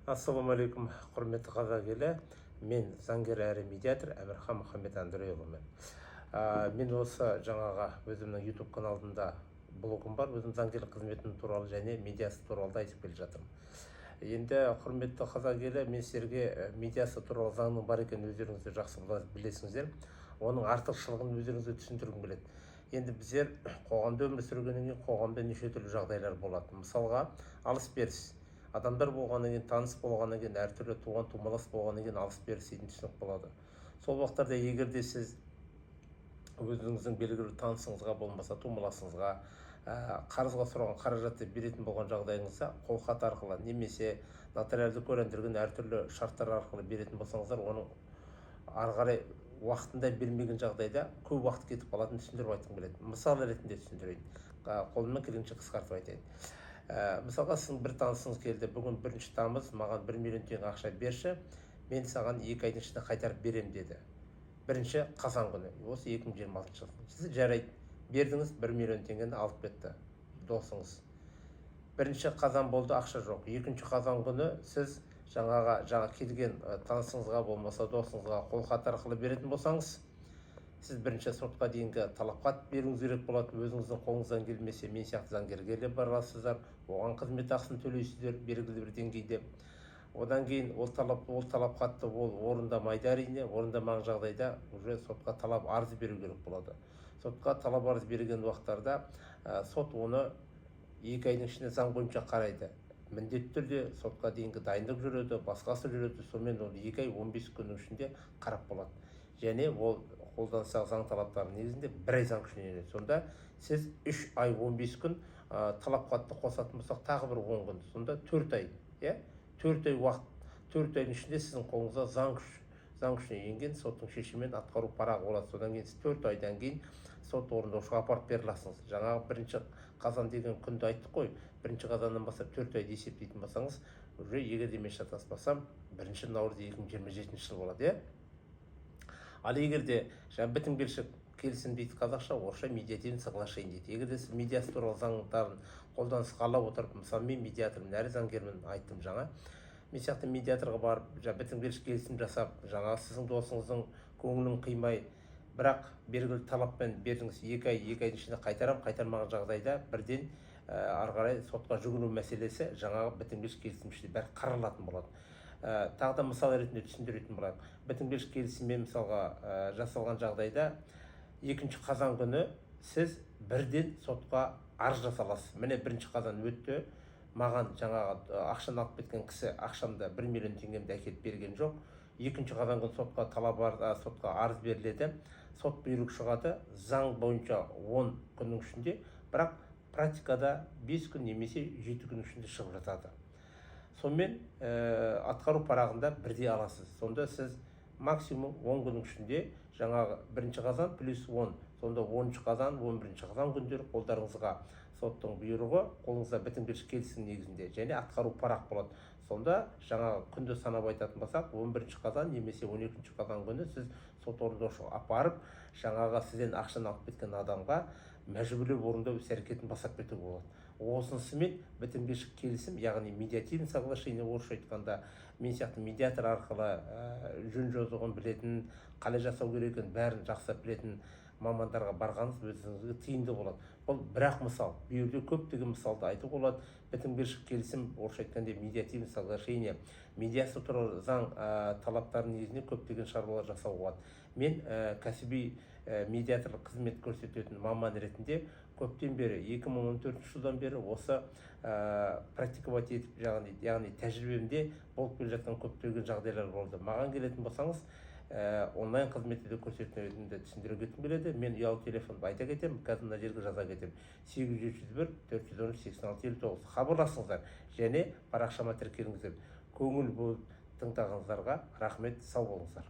Ассалаумағалейкум, құрметті қазақ елі. Мен заңгер әрі медиатор Әмірхан Мұхаммед Андреұлымын. Мен осы жаңаға өзімнің YouTube каналында блогым бар, өзім заңгерлік қызметім туралы және медиация туралы айтып келе жатырмын. Енді құрметті қазақ елі, мен сіздерге медиация туралы заңның бар екенін өздеріңіз де жақсы білесіңіздер. Оның артықшылығын өздеріңізге түсіндіргім келеді. Енді біздер қоғамда өмір сүргеннен кейін қоғамда неше түрлі жағдайлар болады. Мысалға, алыс-беріс. Адамдар болғаннан кейін, таныс болғаннан кейін, әртүрлі туған тумалас болғаннан кейін алыс беріс дейтін түсінік болады. Сол уақыттарда егер де сіз өзіңіздің белгілі бір танысыңызға болмаса тумаласыңызға қарызға сұраған қаражатты беретін болған жағдайыңызда қолхат арқылы немесе нотариалды куәландырылған әртүрлі шарттар арқылы беретін болсаңыздар, оны ары қарай уақытында бермеген жағдайда көп уақыт кетіп қалатынын түсіндіріп айтқым келеді. Мысал ретінде түсіндірейін, қолымнан келгенше қысқартып айтайын. Мысалға, сіздің бір танысыңыз келді, бүгін 1 тамыз, маған 1 миллион теңге ақша берші, мен саған 2 айдың ішінде қайтарып берем деді. 1 қазан күні, осы 2026 жыл. Сіз жарайды, бердіңіз, 1 миллион теңгені алып кетті досыңыз. 1 қазан болды, ақша жоқ. 2 қазан күні сіз жаңа келген танысыңызға болмаса досыңызға қолхат арқылы беретін болсаңыз, сіз 1 сотқа дейінгі талапхат беруіңіз керек болады. Өзіңіздің қолыңыздан келмесе, мен сияқты заңгерге барасыздар, оған қызмет ақысын төлейсіздер белгілі бір деңгейде. Одан кейін ол талапхатты ол орындамайды, әрине, орындамаған жағдайда уже сотқа талап арыз беру керек болады. Сотқа талап арыз берген уақыттарда сот оны 2 айдың ішінде заң бойынша қарайды. Міндетті түрде сотқа дейінгі дайындық жүреді, басқасы жүреді, сонымен ол 2 ай 15 күннің ішінде қарап болады. Және ол қолданыстағы заң талаптарының негізінде 1 ай заң күшіне енеді. Сонда сіз 3 ай 15 күн талапхатты қосатын болсақ, тағы бір 10 күн. Сонда 4 ай, 4 ай уақыт, 4 айдың ішінде сіздің қолыңызға заң күшіне енген соттың шешімімен атқару парағы болады. Содан кейін 4 айдан кейін сот орындаушыға апарып бере аласыз. Жаңағы 1 қазан деген күнді айттық қой. 1 қазаннан бастап 4 айды есептейтін болсаңыз, уже егер де мен шатаспасам, 1 наурыз 2027 жыл болады, Ал егер де бітімгершілік келісім дейді қазақша, орысша медиативный соглашение дейді. Егер де сіз медиация туралы заңдарын қолданысқа ала отырып, мысалы мен медиатормын, әрі заңгермін, айттым жаңа. Мен сияқты медиаторға барып, бітімгершілік келісім жасап, жаңа сіздің досыңыздың көңілін қимай, бірақ белгілі талаппен бердіңіз, 2 айдың ішінде қайтармаған жағдайда бірден ары қарай сотқа жүгіну мәселесі жаңағы бітімгершілік келісім ішінде бәрі қаралатын болады. Тағы да мысал ретінде түсіндіретін болайық. Бітімгершілік келісіммен мысалға жасалған жағдайда 2 қазан күні сіз бірден сотқа арыз жаса аласыз. Міне 1 қазан өтті, маған жаңағы ақшаны алып кеткен кісі ақшамды 1 миллион теңгемді әкеліп берген жоқ. 2 қазан күні сотқа арыз беріледі, сот бұйрық шығады, заң бойынша 10 күннің ішінде, бірақ практикада 5 күн немесе 7 күн ішінде шығып жатады. Сонымен атқару парағында бірдей аласыз. Сонда сіз максимум 10 күннің ішінде жаңағы 1 қазан плюс 10, сонда 10 қазан, 11 қазан күндері қолдарыңызға соттың бұйрығы, қолыңызда бітімгершілік келісім негізінде және атқару парақ болады. Сонда жаңағы күнді санап айтатын болсақ, 11 қазан немесе 12 қазан күні сіз сот орындаушыға апарып, жаңағы сізден ақшаны алып кеткен адамға мәжбүрлеп орындау іс-әрекетін бастап кетуге болады. Осынысымен бітімгершілік келісім, яғни медиативный соглашение, орысша айтқанда, мен сияқты медиатор арқылы жөн-жосығын білетін, қалай жасау керек екенін бәрін жақсы білетін мамандарға барғаныңыз өзіңізге тиімді болады. Бұл бірақ мысал, бұл жерде көптеген мысалды айтуға болады. Бітімгершілік келісім, орысша айтқанда медиативный соглашение, медиация туралы заң талаптарының негізінде көптеген шаруалар жасауға болады. Мен кәсіби медиаторлық қызмет көрсететін маман ретінде көптен бері, 2014 жылдан бері осы практиковать етіп, яғни тәжірибемде болып келе жатқан көптеген жағдайлар болды. Маған келетін болсаңыз, онлайн қызметті көрсететінді түсіндіре кеткім келеді. Мен ұялы телефонды айта кетемін, қазір мына жерге жаза кетемін. 801 413 86 59. Хабарласыңыздар және парақшама тіркеліңіздер. Көңіл болып тыңдағаныңыздарға рахмет, сау болыңыздар.